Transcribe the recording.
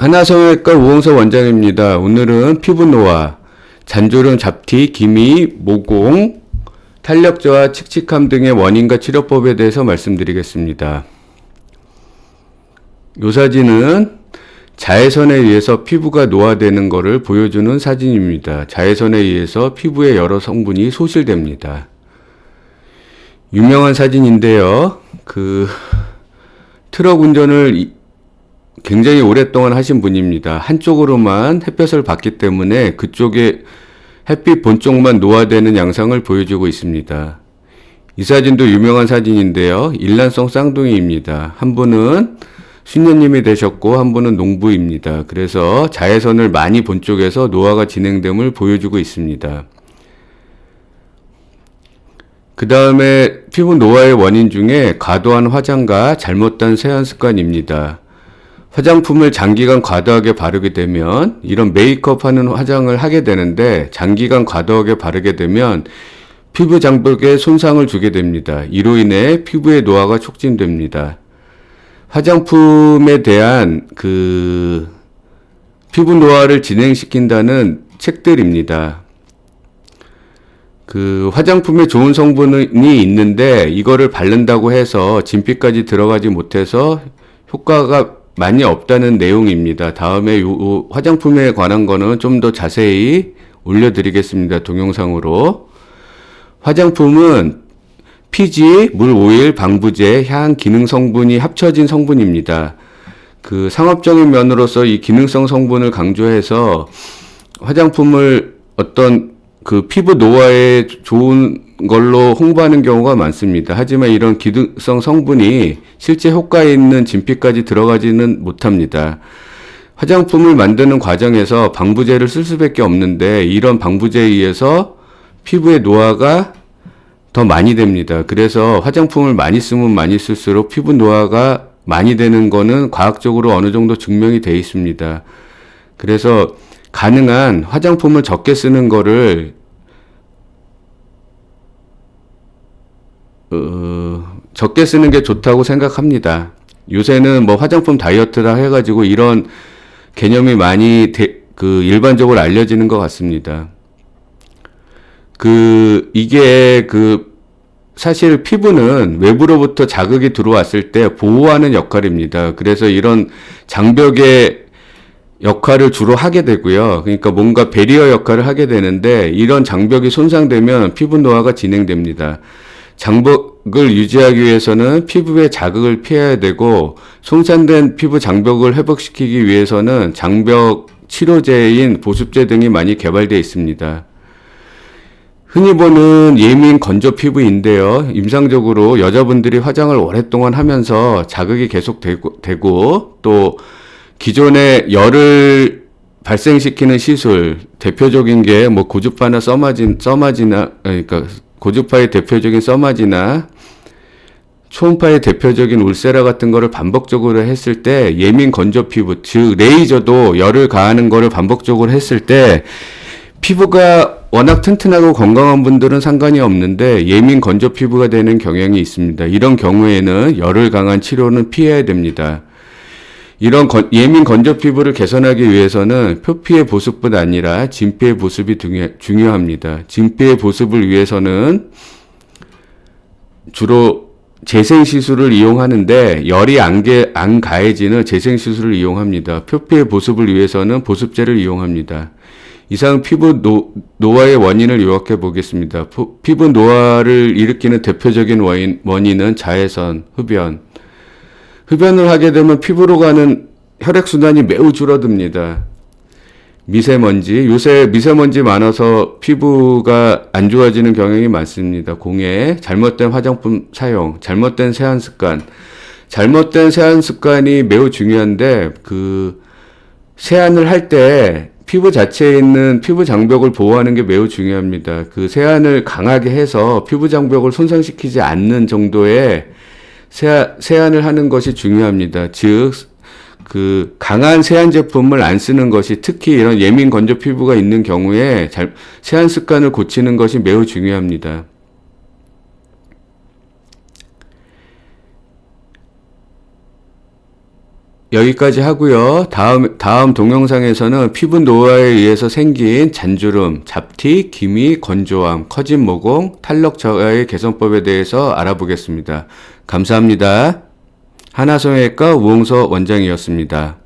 하나성형외과 우홍석 원장입니다. 오늘은 피부 노화, 잔주름, 잡티, 기미, 모공, 탄력 저하, 칙칙함 등의 원인과 치료법에 대해서 말씀드리겠습니다. 이 사진은 자외선에 의해서 피부가 노화되는 것을 보여주는 사진입니다. 자외선에 의해서 피부에 여러 성분이 소실됩니다. 유명한 사진인데요. 트럭 운전을 굉장히 오랫동안 하신 분입니다. 한쪽으로만 햇볕을 받기 때문에 그쪽에 햇빛 본쪽만 노화되는 양상을 보여주고 있습니다. 이 사진도 유명한 사진인데요. 일란성 쌍둥이입니다. 한 분은 수녀님이 되셨고 한 분은 농부입니다. 그래서 자외선을 많이 본 쪽에서 노화가 진행됨을 보여주고 있습니다. 그 다음에 피부 노화의 원인 중에 과도한 화장과 잘못된 세안 습관입니다. 화장품을 장기간 과도하게 바르게 되면 이런 메이크업 하는 화장을 하게 되는데 장기간 과도하게 바르게 되면 피부 장벽에 손상을 주게 됩니다. 이로 인해 피부의 노화가 촉진됩니다. 화장품에 대한 피부 노화를 진행시킨다는 책들입니다. 화장품에 좋은 성분이 있는데 이거를 바른다고 해서 진피까지 들어가지 못해서 효과가 많이 없다는 내용입니다. 다음에 요 화장품에 관한 거는 좀 더 자세히 올려드리겠습니다. 동영상으로. 화장품은 피지, 물, 오일, 방부제, 향, 기능 성분이 합쳐진 성분입니다. 상업적인 면으로서 이 기능성 성분을 강조해서 화장품을 어떤 피부 노화에 좋은 걸로 홍보하는 경우가 많습니다. 하지만 이런 기능성 성분이 실제 효과 있는 진피까지 들어가지는 못합니다. 화장품을 만드는 과정에서 방부제를 쓸 수밖에 없는데 이런 방부제에 의해서 피부의 노화가 더 많이 됩니다. 그래서 화장품을 많이 쓰면 많이 쓸수록 피부 노화가 많이 되는 거는 과학적으로 어느 정도 증명이 되어 있습니다. 그래서 가능한 화장품을 적게 쓰는 거를 적게 쓰는 게 좋다고 생각합니다. 요새는 뭐 화장품 다이어트라 해가지고 이런 개념이 많이 일반적으로 알려지는 것 같습니다. 이게 사실 피부는 외부로부터 자극이 들어왔을 때 보호하는 역할입니다. 그래서 이런 장벽의 역할을 주로 하게 되고요. 그러니까 뭔가 배리어 역할을 하게 되는데 이런 장벽이 손상되면 피부 노화가 진행됩니다. 장벽을 유지하기 위해서는 피부의 자극을 피해야 되고 손상된 피부 장벽을 회복시키기 위해서는 장벽 치료제인 보습제 등이 많이 개발되어 있습니다. 흔히 보는 예민 건조 피부인데요. 임상적으로 여자분들이 화장을 오랫동안 하면서 자극이 계속되고 또 기존에 열을 발생시키는 시술 대표적인 게 뭐 고주파나 써마지나 그러니까 고주파의 대표적인 써마지나 초음파의 대표적인 울세라 같은 거를 반복적으로 했을 때 예민 건조 피부, 즉 레이저도 열을 가하는 거를 반복적으로 했을 때 피부가 워낙 튼튼하고 건강한 분들은 상관이 없는데 예민 건조 피부가 되는 경향이 있습니다. 이런 경우에는 열을 강한 치료는 피해야 됩니다. 이런 예민 건조 피부를 개선하기 위해서는 표피의 보습뿐 아니라 진피의 보습이 중요합니다. 진피의 보습을 위해서는 주로 재생시술을 이용하는데 열이 안 가해지는 재생시술을 이용합니다. 표피의 보습을 위해서는 보습제를 이용합니다. 이상 피부 노화의 원인을 요약해 보겠습니다. 피부 노화를 일으키는 대표적인 원인은 자외선, 흡연을 하게 되면 피부로 가는 혈액순환이 매우 줄어듭니다. 미세먼지, 요새 미세먼지 많아서 피부가 안 좋아지는 경향이 많습니다. 공해, 잘못된 화장품 사용, 잘못된 세안 습관. 잘못된 세안 습관이 매우 중요한데 세안을 할 때 피부 자체에 있는 피부 장벽을 보호하는 게 매우 중요합니다. 세안을 강하게 해서 피부 장벽을 손상시키지 않는 정도의 세안을 하는 것이 중요합니다. 즉, 강한 세안 제품을 안 쓰는 것이 특히 이런 예민 건조 피부가 있는 경우에 세안 습관을 고치는 것이 매우 중요합니다. 여기까지 하고요. 다음 동영상에서는 피부 노화에 의해서 생긴 잔주름, 잡티, 기미, 건조함, 커진 모공, 탈록 저하의 개선법에 대해서 알아보겠습니다. 감사합니다. 하나성형외과 우홍서 원장이었습니다.